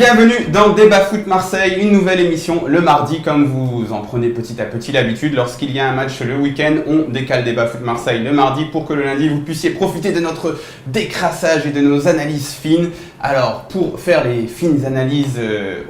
Bienvenue dans Débat Foot Marseille, une nouvelle émission le mardi, comme vous en prenez petit à petit l'habitude. Lorsqu'il y a un match le week-end, on décale Débat Foot Marseille le mardi pour que le lundi vous puissiez profiter de notre décrassage et de nos analyses fines. Alors, pour faire les fines analyses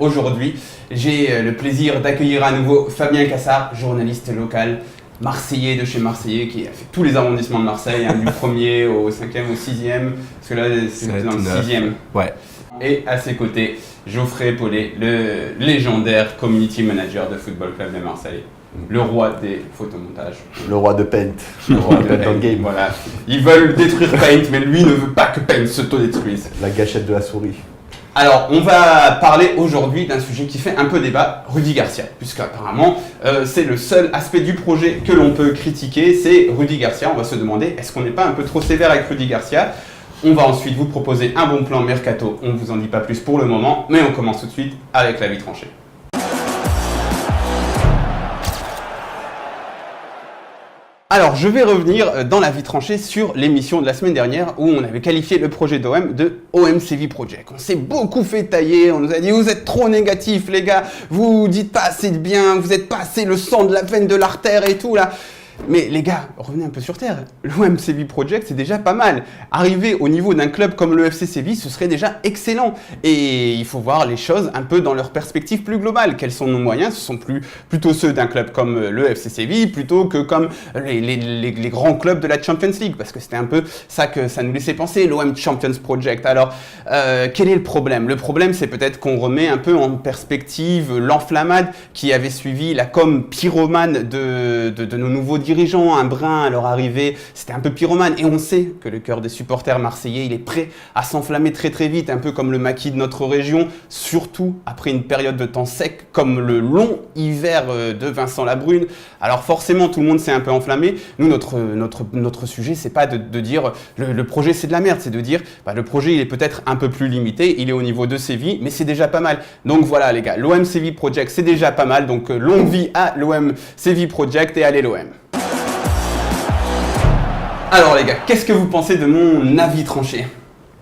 aujourd'hui, j'ai le plaisir d'accueillir à nouveau Fabien Cassard, journaliste local, marseillais de chez Marseillais, qui a fait tous les arrondissements de Marseille, du 1er au 5e au 6e, parce que là c'est dans le 6e. Ouais. Et à ses côtés, Geoffrey Paulet, le légendaire community manager de Football Club de Marseille. Le roi des photomontages. Le roi de Paint. Le roi de Paint Game. Voilà. Ils veulent détruire Paint, mais lui ne veut pas que Paint s'auto-détruise. La gâchette de la souris. Alors, on va parler aujourd'hui d'un sujet qui fait un peu débat, Rudy Garcia, puisqu'apparemment, c'est le seul aspect du projet que l'on peut critiquer, c'est Rudy Garcia. On va se demander, est-ce qu'on n'est pas un peu trop sévère avec Rudy Garcia ? On va ensuite vous proposer un bon plan mercato, on ne vous en dit pas plus pour le moment, mais on commence tout de suite avec l'avis tranché. Alors, je vais revenir dans l'avis tranché sur l'émission de la semaine dernière où on avait qualifié le projet d'OM de OM Séville Project. On s'est beaucoup fait tailler, on nous a dit « Vous êtes trop négatifs les gars, vous dites pas assez de bien, vous êtes pas assez le sang de la veine de l'artère et tout là ». Mais les gars, revenez un peu sur terre. L'OM Séville Project, c'est déjà pas mal. Arriver au niveau d'un club comme le FC Séville, ce serait déjà excellent. Et il faut voir les choses un peu dans leur perspective plus globale. Quels sont nos moyens ? Ce sont plutôt ceux d'un club comme le FC Séville, plutôt que comme les grands clubs de la Champions League. Parce que c'était un peu ça que ça nous laissait penser, l'OM Champions Project. Alors, quel est le problème ? Le problème, c'est peut-être qu'on remet un peu en perspective l'enflammade qui avait suivi la com pyromane de nos nouveaux dirigeants, un brin à leur arrivée, c'était un peu pyromane. Et on sait que le cœur des supporters marseillais, il est prêt à s'enflammer très très vite, un peu comme le maquis de notre région, surtout après une période de temps sec, comme le long hiver de Vincent Labrune. Alors forcément, tout le monde s'est un peu enflammé. Nous, notre sujet, c'est pas de dire le projet c'est de la merde, c'est de dire le projet il est peut-être un peu plus limité, il est au niveau de Séville, mais c'est déjà pas mal. Donc voilà les gars, l'OM Séville Project, c'est déjà pas mal. Donc longue vie à l'OM Séville Project et allez l'OM. Alors les gars, qu'est-ce que vous pensez de mon avis tranché ?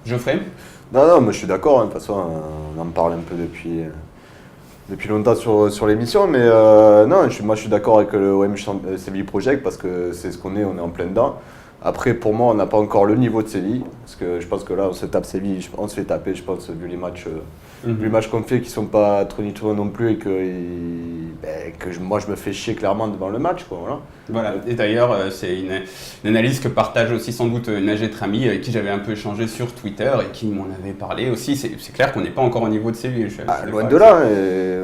Geoffrey ? Non, moi je suis d'accord, de toute façon on en parle un peu depuis longtemps sur l'émission, mais moi je suis d'accord avec le OM Séville Project parce que c'est ce qu'on est en plein dedans. Après pour moi on n'a pas encore le niveau de Séville, parce que je pense que là on se tape Séville, on se fait taper je pense vu les matchs qu'on fait qui sont pas tonitruants non plus et que moi je me fais chier clairement devant le match quoi, voilà. Et d'ailleurs c'est une analyse que partage aussi sans doute Najet Rami avec qui j'avais un peu échangé sur Twitter et qui m'en avait parlé aussi. C'est clair qu'on n'est pas encore au niveau de Séville. Loin de là,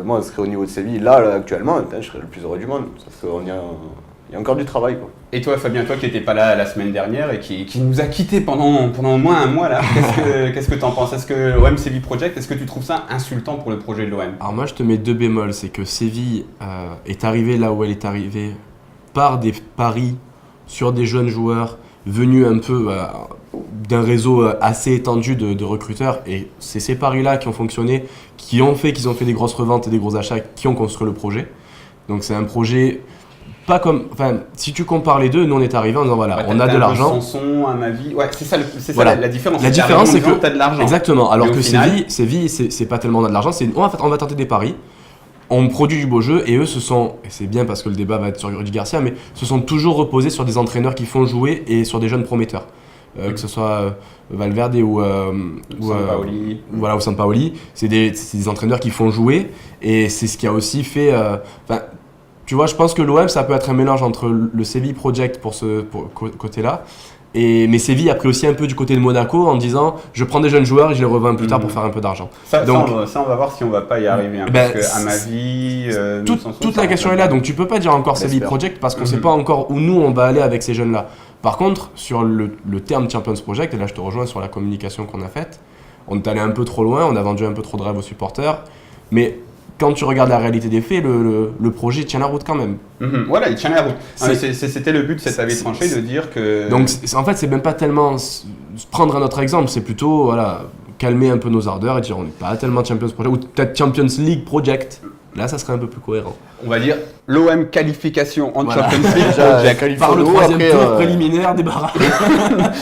moi je serais au niveau de Séville là actuellement, je serais le plus heureux du monde, sauf qu'il y a encore du travail quoi. Et toi Fabien, toi qui n'étais pas là la semaine dernière et qui nous a quittés pendant au moins un mois là, qu'est-ce que tu en penses ? Est-ce que l'OM Séville Project, est-ce que tu trouves ça insultant pour le projet de l'OM ? Alors moi je te mets 2 bémols, c'est que Séville est arrivée là où elle est arrivée par des paris sur des jeunes joueurs venus un peu d'un réseau assez étendu de recruteurs, et c'est ces paris-là qui ont fonctionné, qui ont fait qu'ils ont fait des grosses reventes et des gros achats, qui ont construit le projet. Donc c'est un projet... Pas comme, si tu compares les deux, nous on est arrivé en disant voilà, on a de l'argent. Sanson, à ma vie, ouais, c'est ça voilà. la différence. La différence c'est que tu as de l'argent. Exactement. Alors que final... Séville, c'est pas tellement on a de l'argent, c'est on va tenter des paris, on produit du beau jeu et eux et c'est bien parce que le débat va être sur Rudy Garcia, mais se sont toujours reposés sur des entraîneurs qui font jouer et sur des jeunes prometteurs. Que ce soit Valverde ou Sampaoli, c'est des entraîneurs qui font jouer et c'est ce qui a aussi fait. Tu vois, je pense que l'OM, ça peut être un mélange entre le Séville Project pour côté-là, mais Séville a pris aussi un peu du côté de Monaco en disant je prends des jeunes joueurs et je les revends plus tard pour faire un peu d'argent. Ça, on va voir si on va pas y arriver. Parce que, à ma vie, toute la question est là. Donc tu peux pas dire encore Séville Project parce qu'on sait pas encore où nous on va aller avec ces jeunes-là. Par contre, sur le terme Champions Project, et là je te rejoins sur la communication qu'on a faite, on est allé un peu trop loin, on a vendu un peu trop de rêves aux supporters, mais quand tu regardes la réalité des faits, le projet tient la route quand même. Voilà, il tient la route. C'était le but de cet avis tranché, de dire que... Donc en fait, c'est même pas tellement prendre un autre exemple, c'est plutôt calmer un peu nos ardeurs et dire on n'est pas tellement Champions Project, ou peut-être Champions League Project. Là, ça serait un peu plus cohérent. On va dire l'OM qualification en Champions League Project. Par le 3e tour préliminaire des barrages.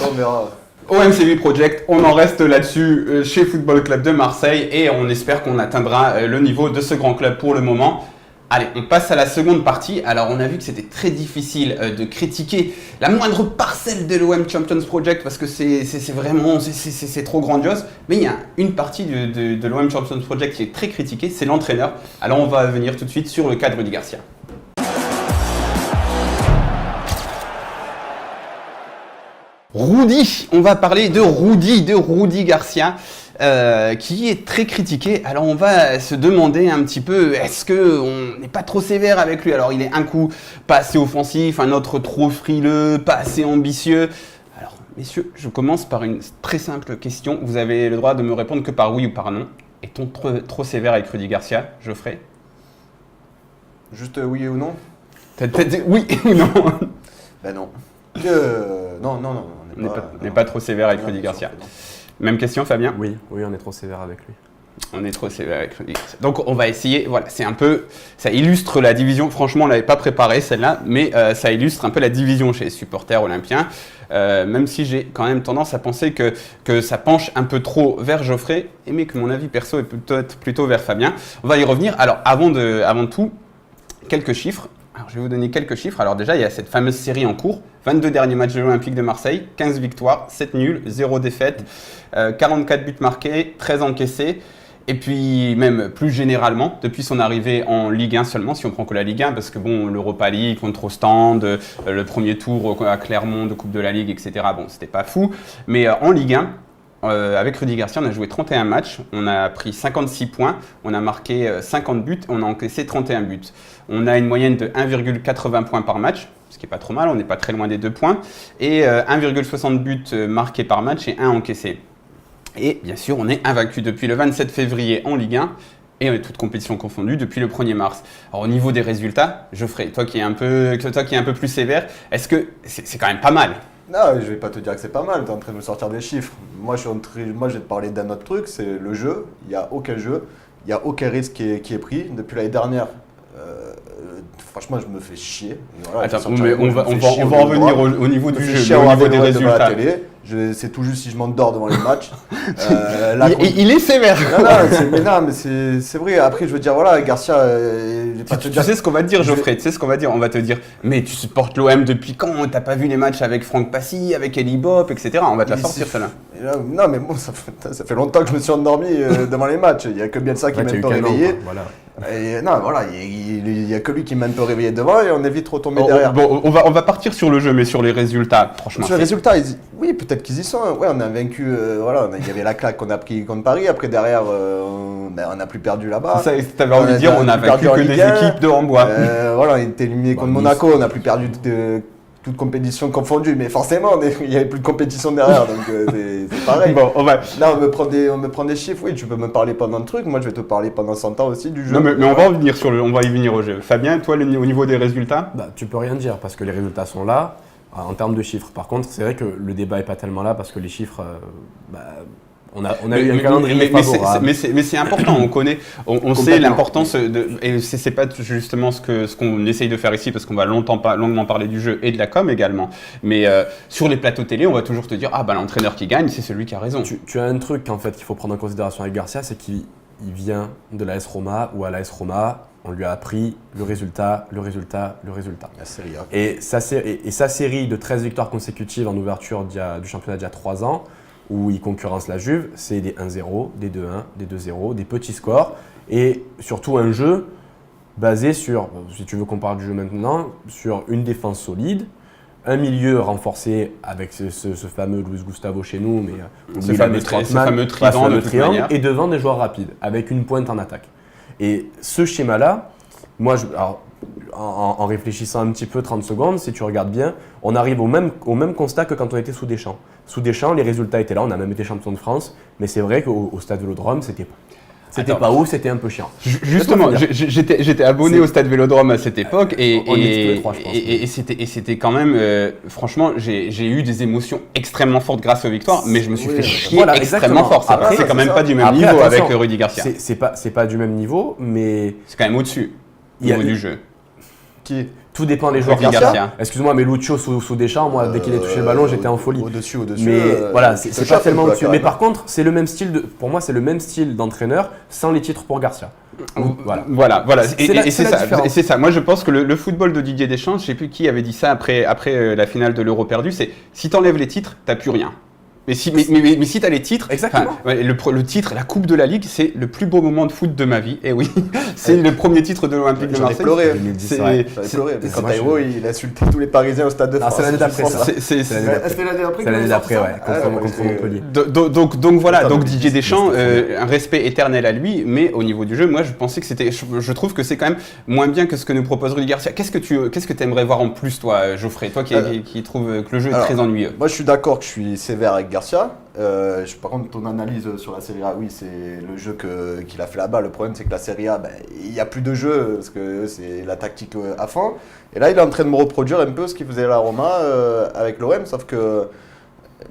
On verra. OM Séville Project, on en reste là-dessus chez Football Club de Marseille et on espère qu'on atteindra le niveau de ce grand club pour le moment. Allez, on passe à la seconde partie. Alors, on a vu que c'était très difficile de critiquer la moindre parcelle de l'OM Champions Project parce que c'est vraiment c'est trop grandiose. Mais il y a une partie de l'OM Champions Project qui est très critiquée, c'est l'entraîneur. Alors, on va venir tout de suite sur le cas de Rudy Garcia. Rudy, on va parler de Rudy Garcia. Qui est très critiqué. Alors on va se demander un petit peu, est-ce qu'on n'est pas trop sévère avec lui? Alors il est un coup pas assez offensif, un autre trop frileux, pas assez ambitieux. Alors messieurs, je commence par une très simple question. Vous avez le droit de me répondre que par oui ou par non. Est-on trop sévère avec Rudy Garcia, Geoffrey? Juste oui ou non? T'as dit oui ou non? Ben non. Non, On n'est pas trop sévère avec Rudy Garcia. Même question, Fabien? Oui, on est trop sévère avec lui. On est trop sévère avec Rudy Garcia. Donc on va essayer, voilà, c'est un peu, ça illustre la division, franchement on ne l'avait pas préparée celle-là, mais ça illustre un peu la division chez les supporters olympiens, même si j'ai quand même tendance à penser que ça penche un peu trop vers Geoffrey, mais que mon avis perso est peut-être plutôt vers Fabien. On va y revenir. Alors avant de tout, quelques chiffres. Alors, je vais vous donner quelques chiffres. Alors déjà, il y a cette fameuse série en cours. 22 derniers matchs de l'Olympique de Marseille, 15 victoires, 7 nuls, 0 défaite, 44 buts marqués, 13 encaissés. Et puis même plus généralement, depuis son arrivée en Ligue 1 seulement, si on prend que la Ligue 1, parce que bon, l'Europa League contre Ostende, le premier tour à Clermont de Coupe de la Ligue, etc. Bon, c'était pas fou. Mais en Ligue 1, avec Rudy Garcia, on a joué 31 matchs, on a pris 56 points, on a marqué 50 buts, on a encaissé 31 buts. On a une moyenne de 1,80 points par match, ce qui n'est pas trop mal, on n'est pas très loin des 2 points, et 1,60 buts marqués par match et 1 encaissé. Et bien sûr, on est invaincu depuis le 27 février en Ligue 1, et on est toutes compétitions confondues depuis le 1er mars. Alors au niveau des résultats, Geoffrey, toi qui es un peu plus sévère, est-ce que c'est quand même pas mal? Non, je vais pas te dire que c'est pas mal, tu es en train de me sortir des chiffres. Moi, je vais te parler d'un autre truc, c'est le jeu. Il n'y a aucun jeu, il n'y a aucun risque qui est pris. Depuis l'année dernière, franchement, je me fais chier. Voilà, attends, mais on va en venir au niveau du jeu, au niveau des résultats. La télé. C'est tout juste si je m'endors devant les matchs. Il est sévère. Mais c'est vrai. Après, je veux dire, voilà, Garcia. Tu sais ce qu'on va te dire, Geoffrey. Tu sais ce qu'on va dire. On va te dire, mais tu supportes l'OM depuis quand? T'as pas vu les matchs avec Franck Passy, avec Eli Bop, etc. On va te la sortir, celle-là. Non, mais bon, ça fait longtemps que je me suis endormi devant les matchs. Il y a que bien ça qui m'a un peu réveillé. Voilà. Et non, voilà, il y a que lui qui m'a un peu réveillé devant et on est vite retombé derrière. Bon, on va partir sur le jeu, mais sur les résultats, franchement. Sur les résultats, oui, peut-être qu'ils y sont. Ouais, on a vaincu. Voilà, il y avait la claque qu'on a pris contre Paris. Après, derrière, on n'a plus perdu là-bas. Ça, t'avais envie de dire, on a vaincu que des équipes de Rambois. Voilà, on a été éliminé contre Monaco. On n'a plus perdu toute compétition confondue, mais forcément, il n'y avait plus de compétition derrière, donc c'est pareil. Bon, Là, on me prend des chiffres, oui, tu peux me parler pendant le truc, moi je vais te parler pendant 100 ans aussi du jeu. Non, mais on va y venir au jeu. Fabien, toi, au niveau des résultats? Tu peux rien dire, parce que les résultats sont là, en termes de chiffres. Par contre, c'est vrai que le débat n'est pas tellement là, parce que les chiffres... On a eu un calendrier favorable. Mais c'est important, on sait l'importance et c'est pas justement ce qu'on essaye de faire ici parce qu'on va longuement parler du jeu et de la com également. Mais sur les plateaux télé, on va toujours te dire l'entraîneur qui gagne, c'est celui qui a raison. Tu as un truc en fait qu'il faut prendre en considération avec Garcia, c'est qu'il vient de l'AS Roma ou à l'AS Roma, on lui a appris le résultat. La Serie A. Et sa série de 13 victoires consécutives en ouverture du championnat d'il y a 3 ans, où il concurrence la Juve, c'est des 1-0, des 2-1, des 2-0, des petits scores et surtout un jeu basé sur, si tu veux qu'on parle du jeu maintenant, sur une défense solide, un milieu renforcé avec ce fameux Luis Gustavo chez nous, mais ce fameux triangle et devant des joueurs rapides avec une pointe en attaque. Et ce schéma-là, moi, en réfléchissant un petit peu 30 secondes, si tu regardes bien, on arrive au même constat que quand on était sous Deschamps. Sous Deschamps, les résultats étaient là, on a même été champion de France, mais c'est vrai qu'au Stade Vélodrome, c'était pas ouf, c'était un peu chiant. Justement, j'étais abonné au Stade Vélodrome à cette époque et c'était quand même, franchement, j'ai eu des émotions extrêmement fortes grâce aux victoires, mais je me suis fait chier extrêmement fort. C'est quand même pas du même niveau avec Rudy Garcia. C'est pas du même niveau, mais... C'est quand même au-dessus, au niveau du jeu. Qui ? Tout dépend des joueurs. Garcia. Excuse-moi, mais Lucho sous Deschamps, moi, dès qu'il a touché le ballon, j'étais en folie. Au-dessus. Mais voilà, c'est pas tellement au-dessus. Mais même. par contre, c'est le même style pour moi, c'est le même style d'entraîneur sans les titres pour Garcia. Voilà. Et c'est la différence. c'est ça. Moi, je pense que le football de Didier Deschamps, je sais plus qui avait dit ça après la finale de l'Euro perdu, c'est si t'enlèves les titres, t'as plus rien. Mais si t'as les titres, exactement. Le titre, la Coupe de la Ligue, c'est le plus beau moment de foot de ma vie. Et oui, c'est le premier titre de l'Olympique de Marseille. J'en ai pleuré. 2010, J'avais pleuré. Quand Taïwo, il insultait tous les Parisiens au Stade de France. C'est l'année d'après, ça. C'était l'année d'après. C'est l'année d'après, ouais. Contre Montpellier. Donc voilà, donc Didier Deschamps, un respect éternel à lui, mais au niveau du jeu, moi je pensais que c'était, je trouve que c'est quand même moins bien que ce que nous propose Rudy Garcia. Qu'est-ce que tu aimerais voir en plus, toi, Geoffrey, toi qui trouve que le jeu est très ennuyeux? Moi je suis d'accord que je suis sévère avec Garcia. Par contre, ton analyse sur la Serie A, oui, c'est le jeu qu'il a fait là-bas. Le problème, c'est que la Serie A, il n'y a plus de jeu parce que c'est la tactique à fond. Et là, il est en train de me reproduire un peu ce qu'il faisait à la Roma avec l'OM, sauf que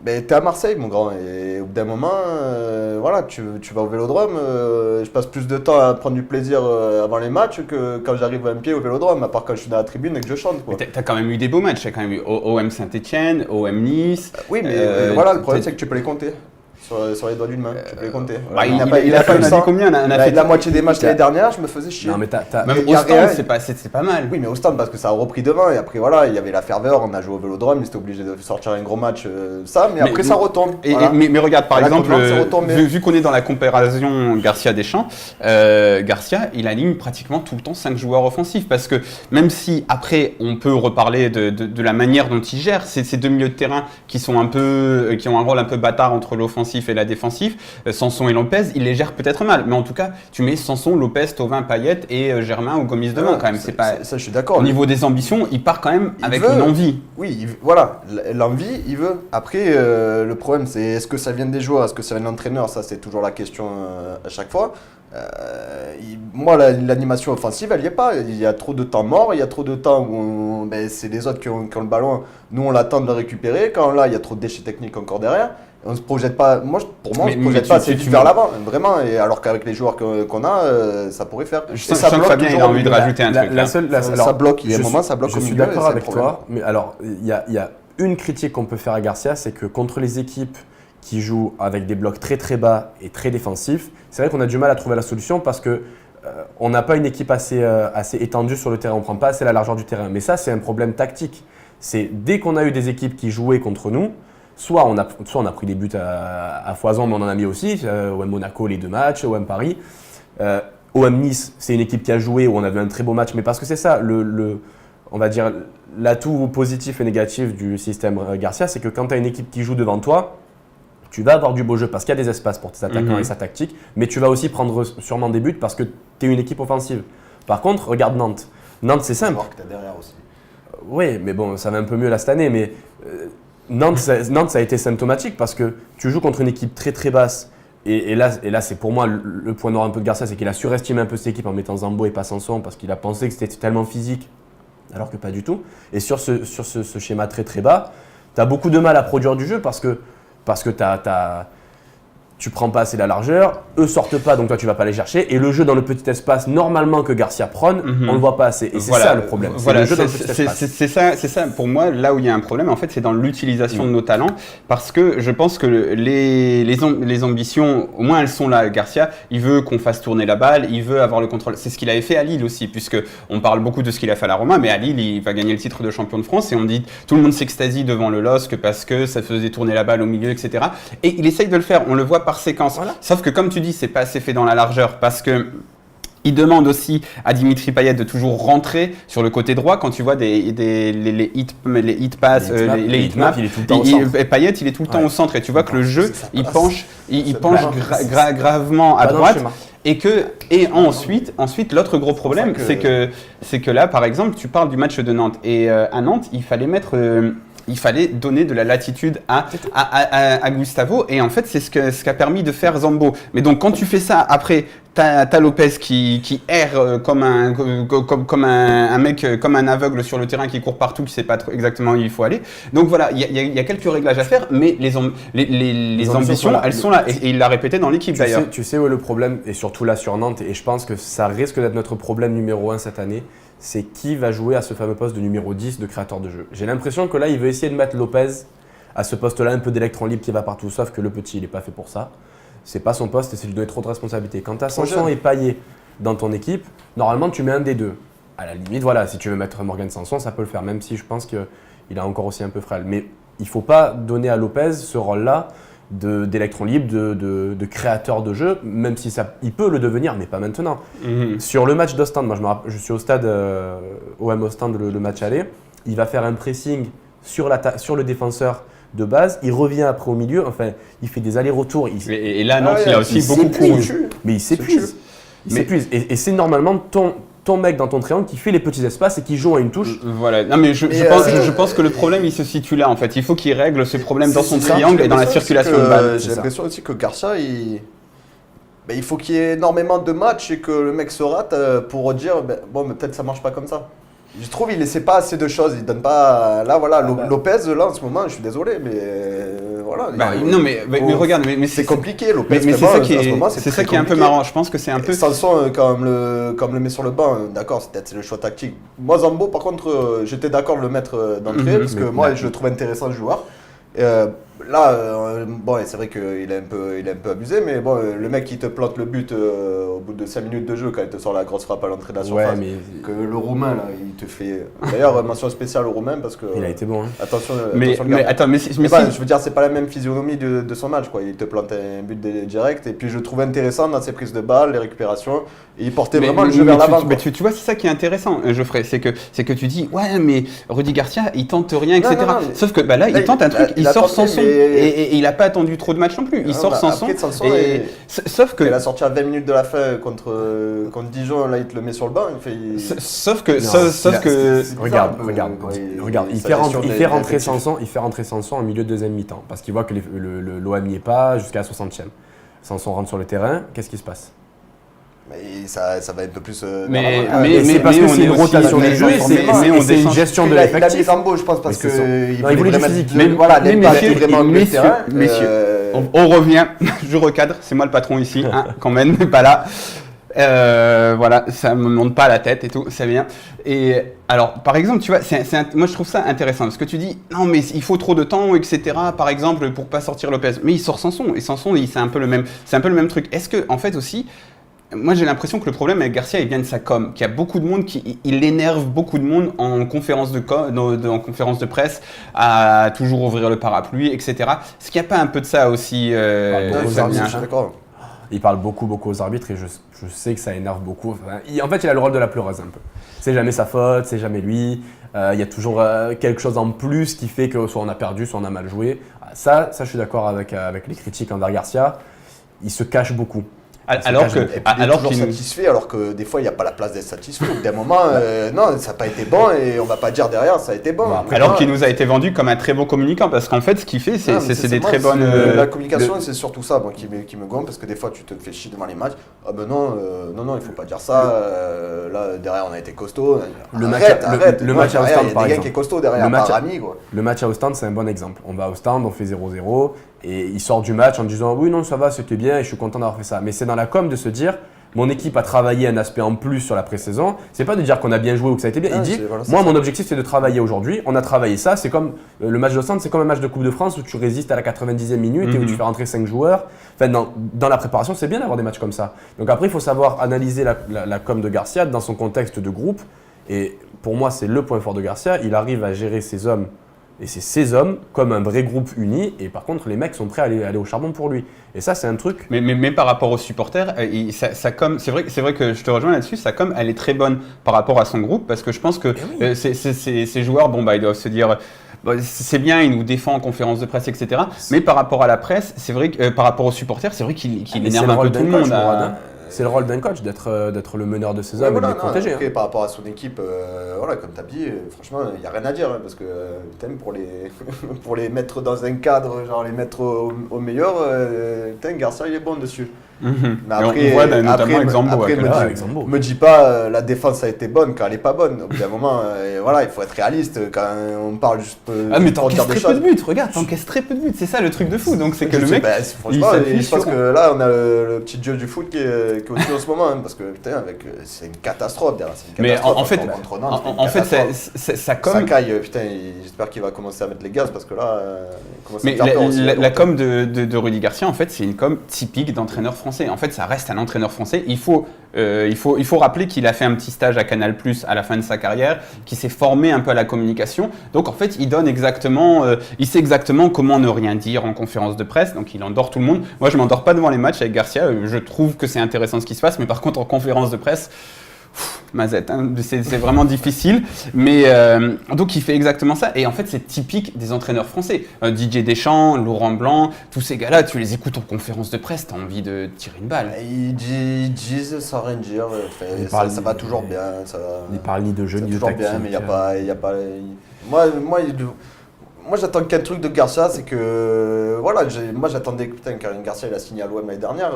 t'es à Marseille, mon grand, et au bout d'un moment, voilà, tu vas au Vélodrome. Je passe plus de temps à prendre du plaisir avant les matchs que quand j'arrive à un pied au Vélodrome, à part quand je suis dans la tribune et que je chante, quoi. Mais t'as quand même eu des beaux matchs, t'as quand même eu OM Saint-Etienne, OM Nice. Oui, mais voilà, le problème, c'est que tu peux les compter. Sur les doigts d'une main, tu peux les compter. Il a fait combien? La moitié des matchs l'année dernière, je me faisais chier. Non, mais même au stand, c'est pas mal. Oui, mais au stand, parce que ça a repris devant. Et après, voilà, il y avait la ferveur. On a joué au Vélodrome. Ils étaient obligés de sortir un gros match, mais après, ça retombe. Mais regarde, par exemple, vu vu qu'on est dans la comparaison Garcia-Deschamps, Garcia, il aligne pratiquement tout le temps 5 joueurs offensifs. Parce que même si, après, on peut reparler de la manière dont il gère ces deux milieux de terrain qui ont un rôle un peu bâtard entre l'offensif et la défensif, Sanson et Lopez, il les gère peut-être mal, mais en tout cas, tu mets Sanson, Lopez, Thauvin, Payet et Germain ou Gomis devant quand même. Ça, je suis d'accord. Au niveau des ambitions, il part quand même avec une envie. Oui, voilà, l'envie, il veut. Après, le problème, c'est est-ce que ça vient des joueurs, est-ce que ça vient de l'entraîneur? Ça, c'est toujours la question à chaque fois. Moi, l'animation offensive, elle n'y est pas. Il y a trop de temps mort, il y a trop de temps où c'est les autres qui ont le ballon. Nous, on l'attend de le récupérer. Quand là, il y a trop de déchets techniques encore derrière. On se projette pas. Pour moi, on se projette pas assez vers l'avant, vraiment. Et alors qu'avec les joueurs qu'on a, ça pourrait faire. Je sens que Fabien il a envie de rajouter un truc. Ça bloque. Il y a un moment, ça bloque. Je suis d'accord avec toi. Mais alors, il y a une critique qu'on peut faire à Garcia, c'est que contre les équipes qui jouent avec des blocs très très bas et très défensifs, c'est vrai qu'on a du mal à trouver la solution parce que on n'a pas une équipe assez étendue sur le terrain. On ne prend pas assez la largeur du terrain. Mais ça, c'est un problème tactique. C'est dès qu'on a eu des équipes qui jouaient contre nous. Soit on a pris des buts à foison, mais on en a mis aussi. OM Monaco, les 2 matchs, OM Paris. OM Nice, c'est une équipe qui a joué où on a vu un très beau match. Mais parce que c'est ça, on va dire, l'atout positif et négatif du système Garcia, c'est que quand tu as une équipe qui joue devant toi, tu vas avoir du beau jeu parce qu'il y a des espaces pour tes attaquants et sa tactique. Mais tu vas aussi prendre sûrement des buts parce que tu es une équipe offensive. Par contre, regarde Nantes. Nantes, c'est simple. Que tu as derrière aussi. Oui, mais bon, ça va un peu mieux là cette année. Mais Nantes, ça a été symptomatique parce que tu joues contre une équipe très très basse. Et là, c'est pour moi le point noir un peu de Garcia, c'est qu'il a surestimé un peu cette équipe en mettant Zambo et pas Sanson parce qu'il a pensé que c'était tellement physique, alors que pas du tout. Et sur ce schéma très très bas, tu as beaucoup de mal à produire du jeu parce que tu prends pas assez la largeur, eux sortent pas, donc toi tu vas pas les chercher. Et le jeu dans le petit espace, normalement que Garcia prône, on le voit pas assez. Et c'est ça le problème. C'est ça pour moi, là où il y a un problème, en fait, c'est dans l'utilisation de nos talents. Parce que je pense que les ambitions, au moins elles sont là. Garcia, il veut qu'on fasse tourner la balle, il veut avoir le contrôle. C'est ce qu'il avait fait à Lille aussi, puisque on parle beaucoup de ce qu'il a fait à la Roma, mais à Lille, il va gagner le titre de champion de France et on dit tout le monde s'extasie devant le LOSC parce que ça faisait tourner la balle au milieu, etc. Et il essaye de le faire, on le voit par séquence. Voilà. Sauf que comme tu dis, c'est pas assez fait dans la largeur parce que il demande aussi à Dimitri Payet de toujours rentrer sur le côté droit quand tu vois les hit pass, les hit maps. Il est tout le temps au centre. Payet, il est tout le temps au centre et tu vois que le jeu, il penche gravement à droite. Et ensuite, l'autre gros problème, c'est que là, par exemple, tu parles du match de Nantes et à Nantes, il fallait donner de la latitude à Gustavo et en fait c'est ce qu'a permis de faire Zambo. Mais donc quand tu fais ça après, T'as Lopez qui erre comme un mec, comme un aveugle sur le terrain qui court partout, qui sait pas trop exactement où il faut aller. Donc voilà, il y a quelques réglages à faire, mais les ambitions, elles sont là. Et il l'a répété dans l'équipe d'ailleurs. Tu sais où est le problème, et surtout là sur Nantes, et je pense que ça risque d'être notre problème numéro 1 cette année, c'est qui va jouer à ce fameux poste de numéro 10 de créateur de jeu. J'ai l'impression que là, il veut essayer de mettre Lopez à ce poste-là, un peu d'électron libre qui va partout, sauf que le petit, il n'est pas fait pour ça. C'est pas son poste et c'est lui donner trop de responsabilités. Quand tu as Sanson et Payet dans ton équipe, normalement tu mets un des deux. À la limite, voilà, si tu veux mettre Morgan Sanson, ça peut le faire, même si je pense qu'il a encore aussi un peu frêle. Mais il ne faut pas donner à Lopez ce rôle-là d'électron libre, de créateur de jeu, même si il peut le devenir, mais pas maintenant. Sur le match d'Ostende, moi je suis au stade OM Ostende, le match aller, il va faire un pressing sur le défenseur de base, il revient après au milieu, enfin, il fait des allers-retours. Et là, Nantes, il a aussi beaucoup couru. Mais il s'épuise. Et c'est normalement ton mec dans ton triangle qui fait les petits espaces et qui joue à une touche. Voilà. Non, mais je pense que le problème, il se situe là, en fait. Il faut qu'il règle ce problème dans son triangle et dans la circulation de balle. J'ai l'impression aussi que Garcia, il faut qu'il y ait énormément de matchs et que le mec se rate pour dire bon, mais peut-être ça marche pas comme ça. Je trouve qu'il ne laissait pas assez de choses, il donne pas. Là, voilà, Lopez, là en ce moment, je suis désolé, mais voilà. Non, mais regarde, mais c'est compliqué, Lopez. Mais c'est ça qui est un peu marrant. Je pense que c'est un peu. Sanson, comme le met sur le banc, d'accord, c'est peut-être le choix tactique. Moi, Zambo, par contre, j'étais d'accord de le mettre d'entrée, parce que moi, je le trouve intéressant le joueur. Là, bon, c'est vrai qu'il est un peu abusé, mais bon, le mec qui te plante le but au bout de 5 minutes de jeu quand il te sort la grosse frappe à l'entrée de la surface, que le Roumain là, il te fait. D'ailleurs, mention spéciale au Roumain parce que. Il a été bon. Hein. Attention, mais attends, mais je veux dire, c'est pas la même physionomie de son match, quoi. Il te plante un but direct, et puis je le trouve intéressant dans ses prises de balles, les récupérations, et il portait vraiment le jeu vers l'avant. Mais tu vois, c'est ça qui est intéressant, Geoffrey, c'est que tu dis, ouais, mais Rudy Garcia, il tente rien, etc. Sauf que là, il tente un truc, il sort Sanson. Et il n'a pas attendu trop de matchs non plus. Il sort Sanson. Sauf que. Il a sorti à 20 minutes de la fin contre Dijon, là il te le met sur le banc. Sauf que. Regarde. Il fait rentrer Sanson en milieu de deuxième mi-temps parce qu'il voit que l'OM n'y est pas jusqu'à la 60e. Sanson rentre sur le terrain, qu'est-ce qui se passe? Mais ça va un peu plus. Mais c'est parce que c'est une rotation des jeux et c'est une gestion de l'effectif. Il a mis Zambo, je pense, parce qu'il voulait du physique. Mais voilà, messieurs, on revient. Je recadre, c'est moi le patron ici, quand même, pas là. Voilà, ça me monte pas à la tête et tout, c'est bien. Et alors, par exemple, tu vois, moi je trouve ça intéressant parce que tu dis non, mais il faut trop de temps, etc. Par exemple, pour pas sortir Lopez, mais il sort Sanson et Sanson, c'est un peu le même truc. Est-ce que en fait aussi. Moi, j'ai l'impression que le problème avec Garcia, il vient de sa com. Qu'il y a beaucoup de monde il énerve beaucoup de monde en conférence en conférence de presse à toujours ouvrir le parapluie, etc. Est-ce qu'il n'y a pas un peu de ça aussi je suis d'accord. Il parle beaucoup aux arbitres et je sais que ça énerve beaucoup. En fait, il a le rôle de la pleureuse un peu. C'est jamais sa faute, c'est jamais lui. Il y a toujours quelque chose en plus qui fait que soit on a perdu, soit on a mal joué. Ça je suis d'accord avec les critiques envers Garcia. Il se cache beaucoup. Alors qu'il est satisfait, alors que des fois il n'y a pas la place d'être satisfait. Au bout d'un moment, non, ça n'a pas été bon et on va pas dire derrière ça a été bon. Alors qu'il nous a été vendu comme un très bon communicant, parce qu'en fait ce qu'il fait c'est des très bonnes. La communication c'est surtout ça qui me gonfle, parce que des fois tu te fais chier devant les matchs. Ah ben non, il faut pas dire ça. Là derrière on a été costaud. Le match à Ostende par exemple. Qui est costaud derrière. Le match à Ostende c'est un bon exemple. On va à Ostende, on fait 0-0. Et il sort du match en disant oui, non, ça va, c'était bien et je suis content d'avoir fait ça. Mais c'est dans la com de se dire mon équipe a travaillé un aspect en plus sur la pré-saison. C'est pas de dire qu'on a bien joué ou que ça a été bien. Il dit moi, mon objectif, c'est de travailler aujourd'hui. On a travaillé ça. C'est comme le match de Centre, c'est comme un match de Coupe de France où tu résistes à la 90e minute et où tu fais rentrer 5 joueurs. Enfin, dans la préparation, c'est bien d'avoir des matchs comme ça. Donc après, il faut savoir analyser la com de Garcia dans son contexte de groupe. Et pour moi, c'est le point fort de Garcia. Il arrive à gérer ses hommes. Et c'est ces hommes comme un vrai groupe uni, et par contre les mecs sont prêts à aller au charbon pour lui. Et ça c'est un truc. Mais par rapport aux supporters, sa com, c'est vrai que je te rejoins là-dessus, sa com elle est très bonne par rapport à son groupe, parce que je pense que ces joueurs, ils doivent se dire c'est bien, il nous défend en conférence de presse, etc. Mais par rapport à la presse, c'est vrai que par rapport aux supporters, c'est vrai qu'il énerve un peu tout le monde. C'est le rôle d'un coach d'être le meneur de ses hommes et de les protéger. Après, par rapport à son équipe, comme tu as dit, franchement, il n'y a rien à dire. Parce que pour les mettre dans un cadre, genre les mettre au meilleur, Garcia il est bon dessus. Mais Et on voit notamment avec Zambo. après, me dis pas la défense a été bonne quand elle est pas bonne. Au bout d'un moment, voilà, il faut être réaliste quand on parle juste. Mais t'encaisses très peu de buts, regarde, t'encaisses très peu de buts, c'est ça le truc de fou. Donc c'est que le mec. Franchement, je pense que là, on a le petit dieu du foot qui est aussi en ce moment, parce que putain, c'est une catastrophe derrière. Mais en fait, ça comme. Sakai, putain, j'espère qu'il va commencer à mettre les gaz parce que là. Mais la com de Rudy Garcia, en fait, c'est une com typique d'entraîneur français. En fait, ça reste un entraîneur français. Il faut rappeler qu'il a fait un petit stage à Canal+ à la fin de sa carrière, qu'il s'est formé un peu à la communication. Donc, en fait, il sait exactement comment ne rien dire en conférence de presse. Donc, il endort tout le monde. Moi, je m'endors pas devant les matchs avec Garcia. Je trouve que c'est intéressant ce qui se passe. Mais par contre, en conférence de presse, mazette, hein, c'est vraiment difficile, mais donc il fait exactement ça, et en fait c'est typique des entraîneurs français. Didier Deschamps, Laurent Blanc, tous ces gars-là, tu les écoutes en conférence de presse, t'as envie de tirer une balle. Ils disent sans rien dire, ça va toujours bien. Ils parlent ni de jeu ni de tactique. Bien, mais il y a pas. Moi j'attends qu'un truc de Garcia, c'est que voilà, moi j'attendais que Karim Garcia il a signé à l'OM l'année dernière.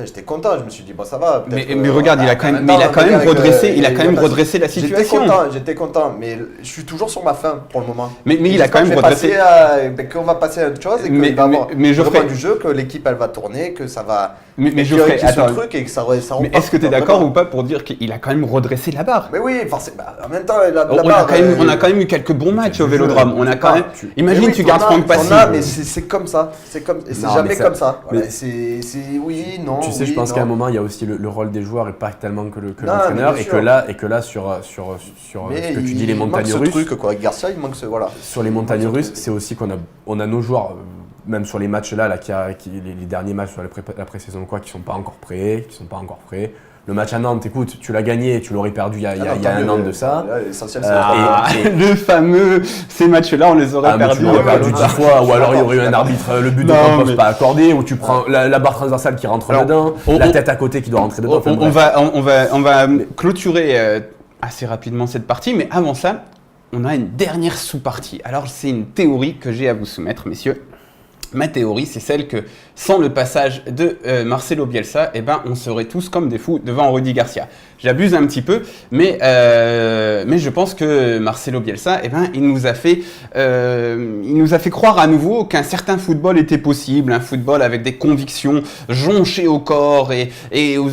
J'étais content, je me suis dit bon ça va. Mais regarde, il a quand même redressé la situation. J'étais content, mais je suis toujours sur ma faim pour le moment. Mais il a quand même redressé. Qu'on va passer à autre chose et qu'il va avoir du jeu, que l'équipe elle va tourner, que ça va. Mais je ferai ce truc et que ça mais est-ce que tu es d'accord ou pas pour dire qu'il a quand même redressé la barre? Mais oui, forcément. En même temps, on a quand même eu quelques bons matchs au Vélodrome. On a quand même. Imagine tu gardes Franck Passy. Mais c'est comme ça. C'est jamais comme ça. C'est oui, non. Tu sais, je pense qu'à un moment, il y a aussi le rôle des joueurs et pas tellement que l'entraîneur. Et que là, sur ce que tu dis, les montagnes russes. Truc, quoi. Avec Garcia, il manque ce. Voilà. Sur les montagnes russes, c'est aussi qu'on a nos joueurs, même sur les matchs là les derniers matchs sur la pré-saison, qui sont pas encore prêts. Le match à Nantes, écoute, tu l'as gagné, tu l'aurais perdu il y a un an de ça. L'essentiel, c'est le fameux, ces matchs-là, on les aurait perdus. On aurait perdu 10 fois, ou alors il y aurait eu un arbitre, le but de Campos pas accordé, ou tu prends la barre transversale qui rentre dedans, la tête à côté qui doit rentrer dedans. On va clôturer assez rapidement cette partie, mais avant ça, on a une dernière sous-partie. Alors, c'est une théorie que j'ai à vous soumettre, messieurs. Ma théorie, c'est celle que sans le passage de Marcelo Bielsa, on serait tous comme des fous devant Rudy Garcia. J'abuse un petit peu, mais je pense que Marcelo Bielsa, il nous a fait croire à nouveau qu'un certain football était possible, un football avec des convictions jonchées au corps et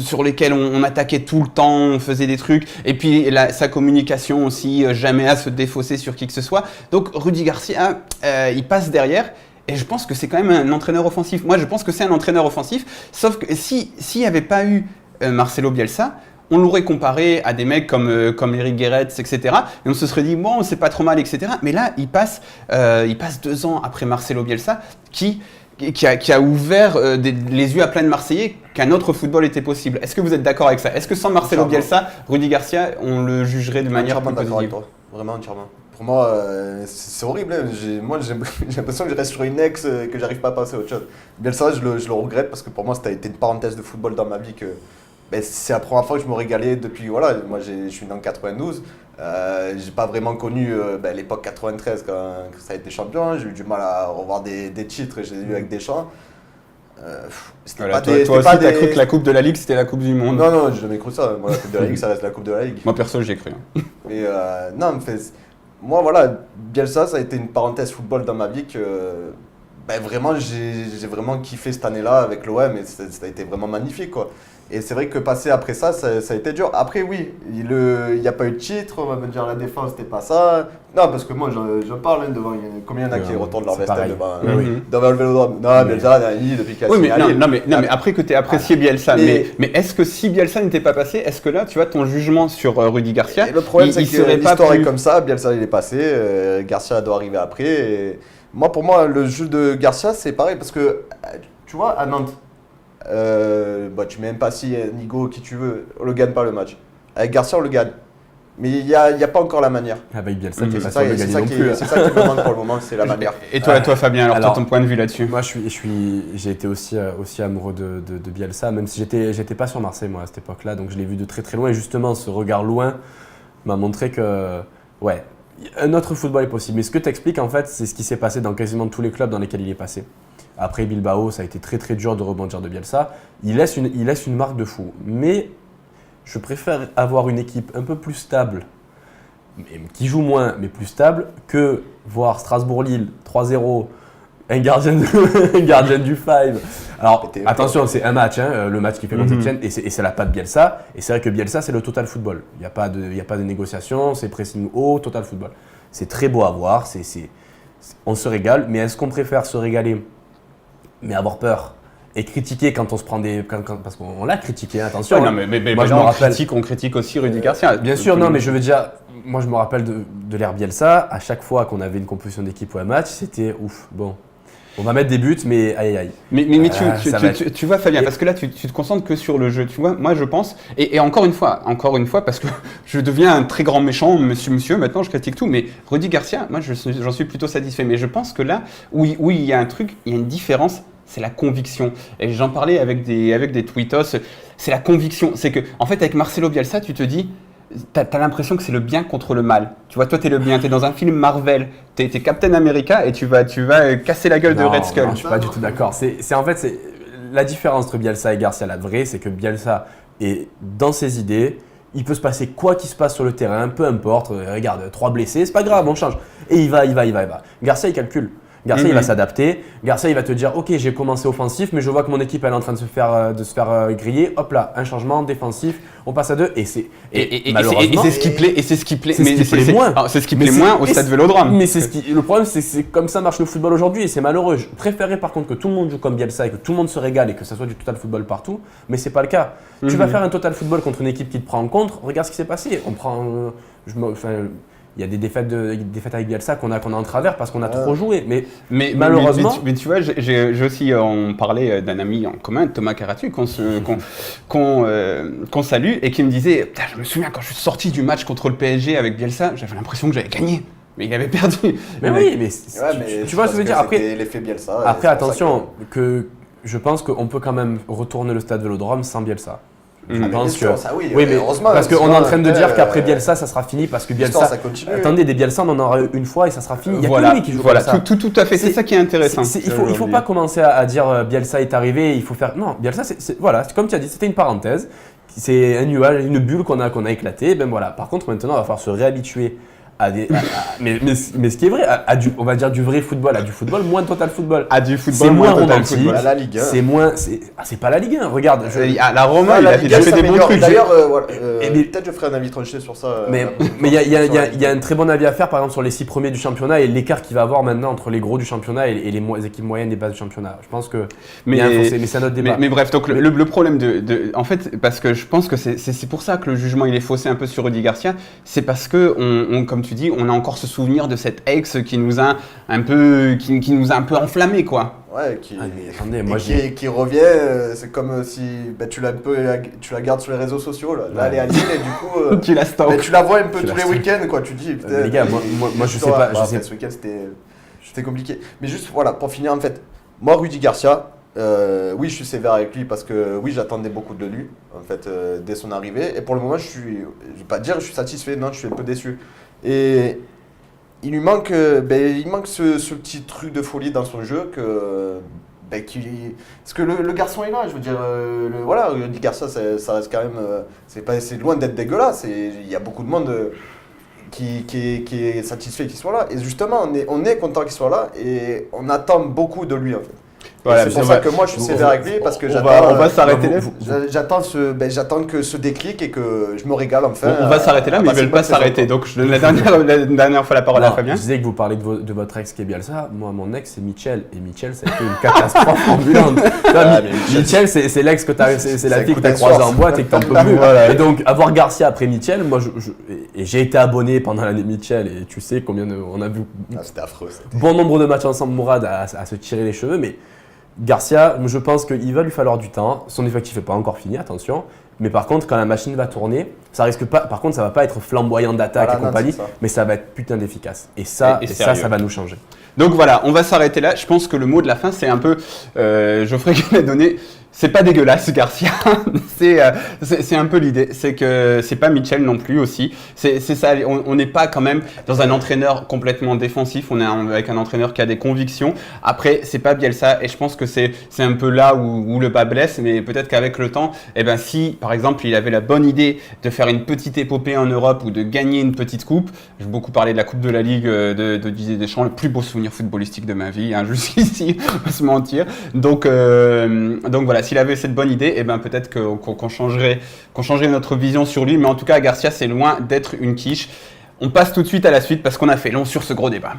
sur lesquelles on attaquait tout le temps, on faisait des trucs, et puis sa communication aussi, jamais à se défausser sur qui que ce soit. Donc Rudy Garcia, il passe derrière. Et je pense que c'est quand même un entraîneur offensif. Moi, je pense que c'est un entraîneur offensif. Sauf que s'il n'y avait pas eu Marcelo Bielsa, on l'aurait comparé à des mecs comme Eric Guéretz, etc. Et on se serait dit, bon, c'est pas trop mal, etc. Mais là, il passe 2 ans après Marcelo Bielsa, qui a ouvert les yeux à plein de Marseillais qu'un autre football était possible. Est-ce que vous êtes d'accord avec ça? Est-ce que sans Marcelo Bielsa, Rudy Garcia, on le jugerait de manière plus positive? Avec toi. Vraiment entièrement. Pour moi, c'est horrible. Hein. J'ai l'impression que je reste sur une ex, que j'arrive pas à passer à autre chose. Bielsa, je le regrette parce que pour moi, ça a été une parenthèse de football dans ma vie. C'est la première fois que je me régalais depuis. Voilà, moi, je suis né en 92. J'ai pas vraiment connu l'époque 93 quand ça a été champion. J'ai eu du mal à revoir des titres. J'ai eu avec Deschamps. Toi aussi, t'as cru que la Coupe de la Ligue, c'était la Coupe du Monde. Non, j'ai jamais cru ça. Moi, la Coupe de la Ligue, ça reste la Coupe de la Ligue. Moi, perso, j'ai cru. Mais moi, voilà, Bielsa, ça a été une parenthèse football dans ma vie que vraiment, j'ai vraiment kiffé cette année-là avec l'OM et ça a été vraiment magnifique, quoi. Et c'est vrai que passer après ça a été dur. Après, oui, il n'y a pas eu de titre, on va me dire la défense, c'était pas ça. Non, parce que moi, je parle devant. Combien il y en a qui retournent leur vestiaire devant le Vélodrome? Non, Bielsa, depuis qu'il a signé. Mais après que tu aies apprécié Bielsa, mais est-ce que si Bielsa n'était pas passé, est-ce que là, tu vois, ton jugement sur Rudy Garcia, le problème, c'est que l'histoire est comme ça, Bielsa, il est passé, Garcia doit arriver après. Et pour moi, le jeu de Garcia, c'est pareil, parce que, tu vois, à Nantes, tu mets Mpassi, Nigo, qui tu veux, on le gagne pas le match. Avec Garcia, on le gagne. Mais il n'y a pas encore la manière. Avec Bielsa, qui est pas sûr de gagner non plus. C'est ça qui me manque pour le moment, c'est la manière. Et toi, Fabien, alors ton point de vue là-dessus? Moi, j'ai été aussi amoureux de Bielsa, même si j'étais pas sur Marseille, moi, à cette époque-là. Donc, je l'ai vu de très très loin. Et justement, ce regard loin m'a montré que, un autre football est possible. Mais ce que tu expliques, en fait, c'est ce qui s'est passé dans quasiment tous les clubs dans lesquels il est passé. Après Bilbao, ça a été très très dur de rebondir de Bielsa. Il laisse une marque de fou. Mais je préfère avoir une équipe un peu plus stable, qui joue moins, mais plus stable, que voir Strasbourg-Lille 3-0, un gardien du 5. Alors attention, c'est un match, le match qui fait contre Etienne, et c'est la patte Bielsa. Et c'est vrai que Bielsa, c'est le total football. Il n'y a pas de négociation, c'est pressing haut, total football. C'est très beau à voir, on se régale, mais est-ce qu'on préfère se régaler, mais avoir peur et critiquer quand on se prend parce qu'on l'a critiqué, attention. Ouais, non, mais moi, je me rappelle. On critique aussi Rudy Garcia. Bien sûr, non, mais je veux dire, moi je me rappelle de l'ère Bielsa, à chaque fois qu'on avait une composition d'équipe ou un match, c'était ouf, bon. On va mettre des buts, mais aïe aïe. Mais tu vois Fabien, parce que là tu te concentres que sur le jeu. Tu vois, moi je pense, et encore une fois, parce que je deviens un très grand méchant, monsieur, maintenant je critique tout, mais Rudy Garcia, moi j'en suis plutôt satisfait. Mais je pense que là, où il y a un truc, il y a une différence, c'est la conviction. Et j'en parlais avec des tweetos, c'est la conviction. C'est que, en fait, avec Marcelo Bielsa, tu te dis, t'as l'impression que c'est le bien contre le mal. Tu vois, toi, t'es le bien, t'es dans un film Marvel, t'es Captain America et tu vas casser la gueule de Red Skull. Non, je suis pas du tout d'accord. C'est la différence entre Bielsa et Garcia, la vraie, c'est que Bielsa est dans ses idées. Il peut se passer quoi qu'il se passe sur le terrain, peu importe. Regarde, 3 blessés, c'est pas grave, on change. Et il va. Garcia, il calcule. Garcia, il va s'adapter. Garcia, il va te dire, ok, j'ai commencé offensif, mais je vois que mon équipe elle est en train de se faire griller. Hop là, un changement défensif, on passe à 2 et c'est malheureusement. Et c'est ce qui plaît. C'est ce qui plaît moins. C'est ce qui plaît moins au Stade Vélodrome. Mais le problème, c'est comme ça marche le football aujourd'hui et c'est malheureux. Je préférais par contre que tout le monde joue comme Bielsa et que tout le monde se régale et que ça soit du total football partout, mais c'est pas le cas. Tu vas faire un total football contre une équipe qui te prend en contre. Regarde ce qui s'est passé. Il y a des défaites avec Bielsa qu'on a en travers parce qu'on a trop joué. Mais malheureusement. Mais tu vois, j'ai aussi on parlait d'un ami en commun, Thomas Caratu, qu'on salue et qui me disait, putain, je me souviens quand je suis sorti du match contre le PSG avec Bielsa, j'avais l'impression que j'avais gagné. Mais il avait perdu. Mais tu vois ce que je veux dire. Après, l'effet Bielsa. Après attention, que je pense qu'on peut quand même retourner le Stade Vélodrome sans Bielsa. Je pense que ça, oui, mais heureusement. parce qu'on est en train de dire qu'après Bielsa, ça sera fini parce que Bielsa. Ça continue. Attendez, des Bielsa, on en aura une fois et ça sera fini. Il y a voilà, que lui qui joue comme ça. Tout à fait. C'est ça qui est intéressant. Il faut pas commencer à dire Bielsa est arrivé. Il faut faire. Non, Bielsa, voilà, comme tu as dit, c'était une parenthèse. C'est un nuage, une bulle qu'on a éclaté. Ben voilà. Par contre, maintenant, on va falloir se réhabituer mais ce qui est vrai, on va dire du vrai football, à du football moins total football. À du football c'est moins total romantique. football. À la Ligue 1. C'est pas la Ligue 1, regarde. La Roma, il a fait des bons trucs. D'ailleurs, peut-être je ferai un avis tranché sur ça. Mais il y a un très bon avis à faire, par exemple, sur les 6 premiers du championnat et l'écart qu'il va avoir maintenant entre les gros du championnat et les équipes moyennes des bases du championnat. Je pense que. Mais c'est un autre débat. Mais bref, donc le problème en fait, parce que je pense que c'est pour ça que le jugement il est faussé un peu sur Rudy Garcia, c'est parce que, comme tu dis, on a encore ce souvenir de cet ex qui nous a un peu enflammé, quoi. Ouais, qui revient, c'est comme si tu la gardes sur les réseaux sociaux. Là elle est à Lille et du coup tu la stalks. Tu la vois un peu tous les week-ends, quoi. Tu dis putain. Les gars, moi je sais pas. Ce week-end c'était compliqué. Mais juste voilà, pour finir en fait, moi Rudy Garcia, oui je suis sévère avec lui parce que oui j'attendais beaucoup de lui en fait dès son arrivée et pour le moment je vais pas dire je suis satisfait, non je suis un peu déçu. Et il lui manque, ce petit truc de folie dans son jeu parce que le garçon est là, je veux dire, Rudy Garcia ça reste quand même, c'est loin d'être dégueulasse, il y a beaucoup de monde qui est satisfait qu'il soit là, et justement on est content qu'il soit là, et on attend beaucoup de lui en fait. Voilà, c'est pour ça que moi je suis sévère avec lui parce que on va s'arrêter là. J'attends que ce déclic et que je me régale enfin. On va s'arrêter là, mais ils veulent pas s'arrêter. Donc je donne la dernière fois la parole à Fabien. Je disais que vous parlez de votre ex qui est Bielsa. Moi, mon ex c'est Michel, et Michel ça a été une catastrophe ambulante. Michel, c'est l'ex que c'est la fille que t'as croisée en boîte et que t'en peux plus. Et donc avoir Garcia après Michel, moi j'ai été abonné pendant l'année Michel et tu sais combien on a vu. C'était affreux. Bon nombre de matchs ensemble, Mourad à se tirer les cheveux, mais Garcia, je pense qu'il va lui falloir du temps. Son effectif n'est pas encore fini, attention. Mais par contre, quand la machine va tourner, ça risque pas. Par contre, ça va pas être flamboyant d'attaque et compagnie, mais ça va être putain d'efficace. Et ça va nous changer. Donc voilà, on va s'arrêter là. Je pense que le mot de la fin, c'est un peu Geoffrey qui m'a donné c'est pas dégueulasse, Garcia. c'est un peu l'idée. C'est que c'est pas Mitchell non plus aussi. C'est ça. On n'est pas quand même dans un entraîneur complètement défensif. On est avec un entraîneur qui a des convictions. Après, c'est pas Bielsa. Et je pense que c'est un peu là où le bas blesse. Mais peut-être qu'avec le temps, eh ben, si par exemple il avait la bonne idée de faire une petite épopée en Europe ou de gagner une petite coupe. J'ai beaucoup parlé de la Coupe de la Ligue de Didier Deschamps, le plus beau souvenir footballistique de ma vie, hein, jusqu'ici, on va se mentir. Donc voilà, s'il avait cette bonne idée, eh ben peut-être qu'on changerait notre vision sur lui. Mais en tout cas, Garcia, c'est loin d'être une quiche. On passe tout de suite à la suite parce qu'on a fait long sur ce gros débat.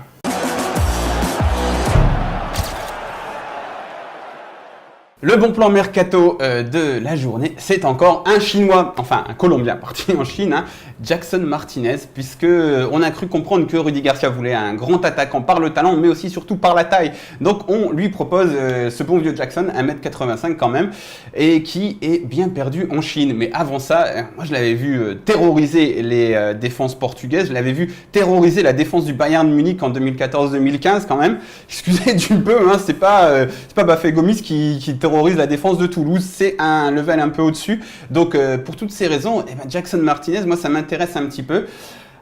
Le bon plan mercato de la journée, c'est encore un Chinois, enfin un Colombien parti en Chine, hein, Jackson Martinez, puisque on a cru comprendre que Rudy Garcia voulait un grand attaquant par le talent, mais aussi surtout par la taille. Donc on lui propose ce bon vieux Jackson, 1m85 quand même, et qui est bien perdu en Chine. Mais avant ça, moi je l'avais vu terroriser les défenses portugaises, je l'avais vu terroriser la défense du Bayern Munich en 2014-2015 quand même. Excusez du peu, hein, c'est pas Bafé Gomis qui terrorise la défense de Toulouse, c'est un level un peu au-dessus. Donc pour toutes ces raisons, eh ben, Jackson Martinez, moi ça m'intéresse un petit peu.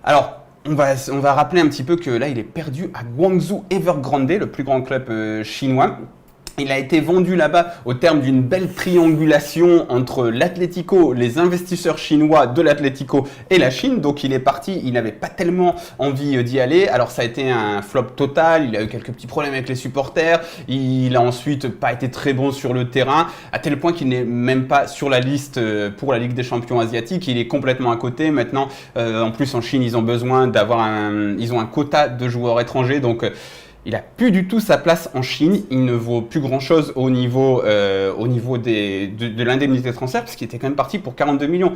Alors, on va rappeler un petit peu que là, il est perdu à Guangzhou Evergrande, le plus grand club chinois. Il a été vendu là-bas au terme d'une belle triangulation entre l'Atlético, les investisseurs chinois de l'Atlético et la Chine. Donc il est parti, il n'avait pas tellement envie d'y aller. Alors ça a été un flop total, il a eu quelques petits problèmes avec les supporters. Il a ensuite pas été très bon sur le terrain, à tel point qu'il n'est même pas sur la liste pour la Ligue des Champions asiatiques. Il est complètement à côté. Maintenant, en plus en Chine, ils ont besoin ils ont un quota de joueurs étrangers. Donc il n'a plus du tout sa place en Chine, il ne vaut plus grand-chose au niveau de l'indemnité de transfert, parce qu'il était quand même parti pour 42 millions.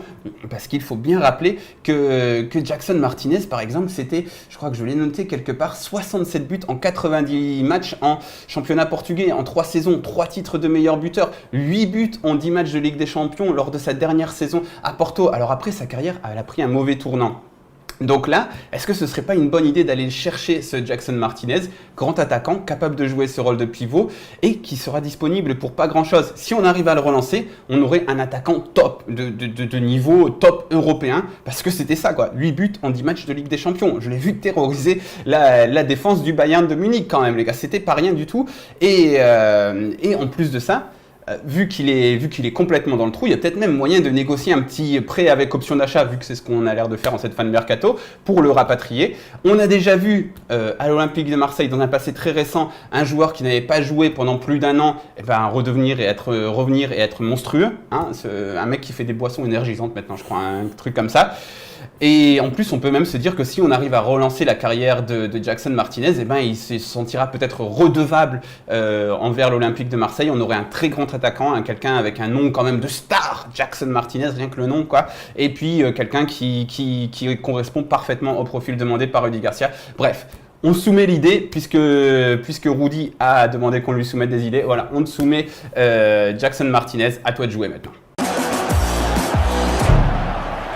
Parce qu'il faut bien rappeler que Jackson Martinez, par exemple, c'était, je crois que je l'ai noté quelque part, 67 buts en 90 matchs en championnat portugais, en 3 saisons, 3 titres de meilleur buteur, 8 buts en 10 matchs de Ligue des Champions lors de sa dernière saison à Porto. Alors après, sa carrière, elle a pris un mauvais tournant. Donc là, est-ce que ce serait pas une bonne idée d'aller chercher ce Jackson Martinez, grand attaquant, capable de jouer ce rôle de pivot et qui sera disponible pour pas grand-chose. Si on arrive à le relancer, on aurait un attaquant top, de niveau top européen, parce que c'était ça quoi, 8 buts en 10 matchs de Ligue des Champions. Je l'ai vu terroriser la défense du Bayern de Munich quand même les gars, c'était pas rien du tout. Et en plus de ça, vu qu'il est complètement dans le trou, il y a peut-être même moyen de négocier un petit prêt avec option d'achat, vu que c'est ce qu'on a l'air de faire en cette fin de mercato, pour le rapatrier. On a déjà vu à l'Olympique de Marseille, dans un passé très récent, un joueur qui n'avait pas joué pendant plus d'un an, revenir et être monstrueux. Hein, un mec qui fait des boissons énergisantes maintenant, je crois, un truc comme ça. Et en plus, on peut même se dire que si on arrive à relancer la carrière de Jackson Martinez, eh ben, il se sentira peut-être redevable envers l'Olympique de Marseille. On aurait un très grand attaquant, quelqu'un avec un nom quand même de star, Jackson Martinez, rien que le nom, quoi. Et puis quelqu'un qui correspond parfaitement au profil demandé par Rudy Garcia. Bref. On soumet l'idée, puisque Rudy a demandé qu'on lui soumette des idées. Voilà, on te soumet Jackson Martinez, à toi de jouer maintenant.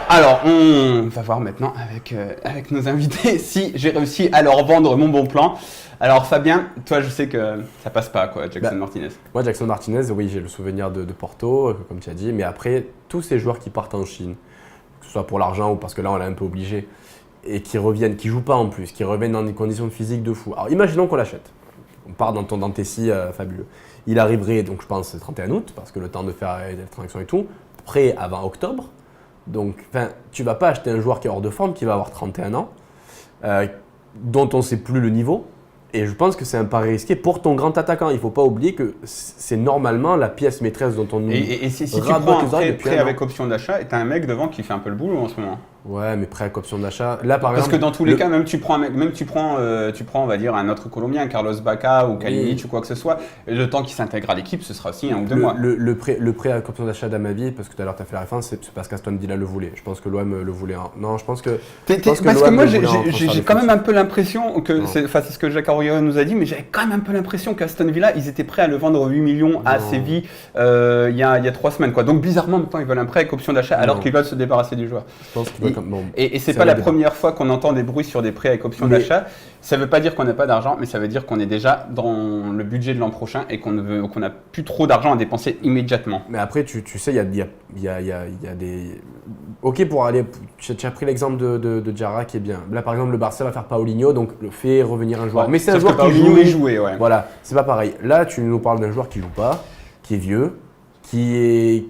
Alors, on va voir maintenant avec nos invités si j'ai réussi à leur vendre mon bon plan. Alors Fabien, toi je sais que ça passe pas quoi, Jackson Martinez. Moi Jackson Martinez, oui j'ai le souvenir de Porto, comme tu as dit, mais après tous ces joueurs qui partent en Chine, que ce soit pour l'argent ou parce que là on l'a un peu obligé, et qui reviennent, qui jouent pas en plus, qui reviennent dans des conditions physiques de fou. Alors imaginons qu'on l'achète, on part dans tes scies fabuleux. Il arriverait donc je pense le 31 août, parce que le temps de faire les transactions et tout, prêt avant octobre. Donc, tu vas pas acheter un joueur qui est hors de forme, qui va avoir 31 ans, dont on ne sait plus le niveau. Et je pense que c'est un pari risqué pour ton grand attaquant. Il ne faut pas oublier que c'est normalement la pièce maîtresse dont on nous Et si tu prends un prêt avec option d'achat, tu as un mec devant qui fait un peu le boulot en ce moment. Ouais, mais prêt avec option d'achat. Là, par Parce exemple, que dans tous les cas, tu prends, on va dire, un autre Colombien, Carlos Bacca ou Kalinic ou quoi que ce soit, le temps qu'il s'intègre à l'équipe, ce sera aussi 1 ou 2 mois. Le prêt avec option d'achat d'Amavi, parce que tout à l'heure tu as fait la référence, c'est parce qu'Aston Villa le voulait. Je pense que l'OM le voulait. Non, je pense que. Parce que moi, j'ai quand même un peu l'impression que, c'est ce que Jacques Auriol nous a dit, mais j'avais quand même un peu l'impression qu'Aston Villa, ils étaient prêts à le vendre 8 millions à Séville il y a 3 semaines. Quoi. Donc bizarrement, maintenant, ils veulent un prêt avec option d'achat alors qu'ils veulent se débarrasser du joueur. Je pense qu'il bon, Et c'est ça pas va la débat. première fois qu'on entend des bruits sur des prêts avec option Mais- d'achat. Ça veut pas dire qu'on n'a pas d'argent, mais ça veut dire qu'on est déjà dans le budget de l'an prochain et qu'on n'a plus trop d'argent à dépenser immédiatement. Mais après, tu sais, il y a des. Ok, pour aller. Tu as pris l'exemple de Diarra qui est bien. Là, par exemple, le Barça va faire Paulinho, donc le fait revenir un joueur. Ouais, Mais c'est un sauf joueur que qui Paulinho, joue. il jouait, ouais. Voilà, c'est pas pareil. Là, tu nous parles d'un joueur qui joue pas, qui est vieux, qui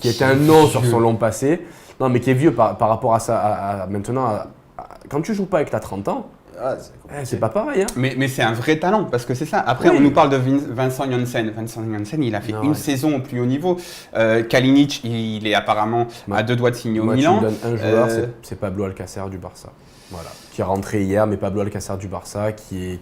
est un nom sur son long passé. Non, mais qui est vieux par rapport à ça. Maintenant, quand tu joues pas et que tu as 30 ans, Ah, c'est compliqué. c'est pas pareil. Hein. Mais c'est un vrai talent, parce que c'est ça. Après, Oui. on nous parle de Vincent Janssen. Vincent Janssen, il a fait Non, une ouais. saison au plus haut niveau. Kalinic, il est apparemment Ouais. à 2 doigts de signer au Moi, Milan. tu me donnes un joueur, Euh, c'est Pablo Alcácer du Barça. Voilà. Qui est rentré hier, mais Pablo Alcácer du Barça, qui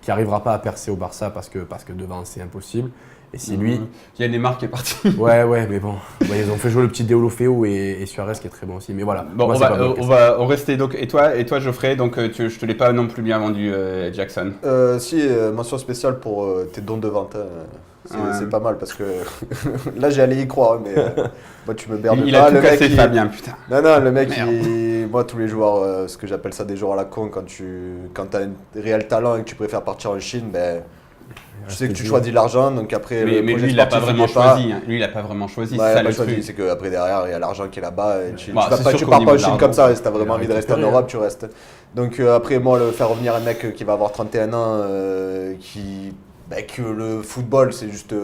arrivera pas à percer au Barça parce que devant c'est impossible. Et c'est lui. Il y a Neymar qui est parti. Ouais, mais bon. Ouais, ils ont fait jouer le petit Deulofeu et Suarez qui est très bon aussi. Mais voilà. Bon, moi, on c'est va, Pablo on Alcácer. va rester donc. Et toi Geoffrey, donc je te l'ai pas non plus bien vendu, Jackson. Si, mention spéciale pour tes dons de vente. C'est Ouais. c'est pas mal parce que là j'allais y croire, mais moi tu me bernes Il pas. a tout Le mec, cassé, il- Fabien, putain. Non, le mec, Merde. moi tous les joueurs, ce que j'appelle ça des joueurs à la con, quand t'as un réel talent et que tu préfères partir en Chine, ben, tu sais que tu choisis l'argent, donc après Mais le lui, projet il l'a pas sportif, vraiment il est pas- choisi. Hein. Lui, il a pas vraiment choisi. Ouais, c'est ça pas le choisi, truc. c'est qu'après derrière il y a l'argent qui est là-bas et tu Bah, c'est sûr tu qu'au pars niveau pas en de Chine l'argent, comme ça, et si t'as vraiment il a envie de rester en récupéré, Europe, tu restes. Donc après moi le faire revenir un mec qui va avoir 31 ans, que le football c'est juste.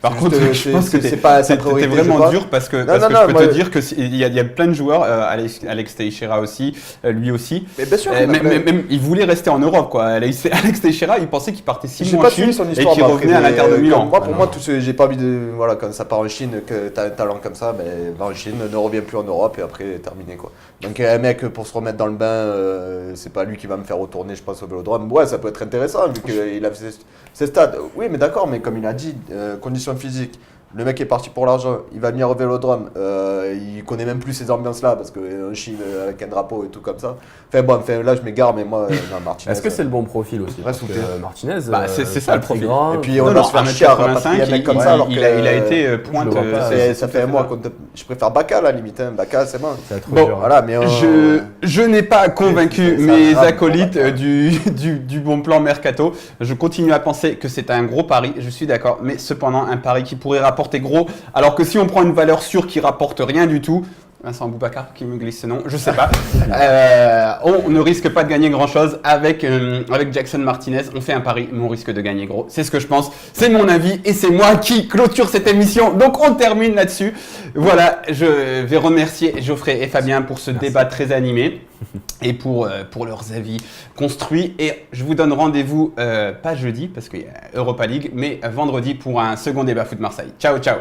Par c'est contre, juste, je pense que c'est pas sa t'es priorité, je vraiment pense. dur parce que, Non, parce non, que non, je peux moi- te dire que il y a plein de joueurs, Alex Teixeira aussi, lui aussi. Mais bien sûr, Même, il voulait rester en Europe, quoi. Alex Teixeira, il pensait qu'il partait 6 j'ai mois pas en Chine suivi son et histoire. qu'il moi, revenait après, à l'Inter de mais Milan. comme moi, pour Ah, moi, non. j'ai pas envie de. Voilà, quand ça part en Chine, que t'as un talent comme ça, ben, va en Chine, ne reviens plus en Europe et après, terminé, quoi. Donc, un mec, pour se remettre dans le bain, c'est pas lui qui va me faire retourner, je pense, au Vélodrome. Ouais, ça peut être intéressant, vu qu'il a fait ses stats. Oui, mais d'accord, mais comme il a dit, conditions physiques. Le mec est parti pour l'argent, il va venir au Vélodrome, il connaît même plus ces ambiances-là parce qu'en Chine avec un drapeau et tout comme ça. Enfin, là je m'égare, mais moi, non, Martinez. Est-ce que c'est le bon profil aussi? Ouais, Parce sous que terre. Martinez, Bah, c'est ça, pas le très profil. grand. Et puis on Non, va non, se faire chier à 1m85, rapatrier un mec comme ouais, ça alors il que. a été pointe. je le vois pas, Ça fait un mois qu'on je préfère Baka là, limite. Hein. Baka, c'est bon. C'est trop Bon, dur. Voilà, mais. Je n'ai pas convaincu ça mes grave, acolytes bon, du bon plan Mercato. Je continue à penser que c'est un gros pari, je suis d'accord, mais cependant un pari qui pourrait rapporter gros, alors que si on prend une valeur sûre qui rapporte rien du tout, Vincent Boubacar qui me glisse ce nom, je sais pas, on ne risque pas de gagner grand chose avec Jackson Martinez. On fait un pari, mais on risque de gagner gros. C'est ce que je pense, c'est mon avis et c'est moi qui clôture cette émission. Donc on termine là-dessus. Voilà, je vais remercier Geoffrey et Fabien pour ce débat très animé et pour leurs avis construits. Et je vous donne rendez-vous, pas jeudi parce qu'il y a Europa League, mais vendredi pour un second débat foot Marseille. Ciao, ciao.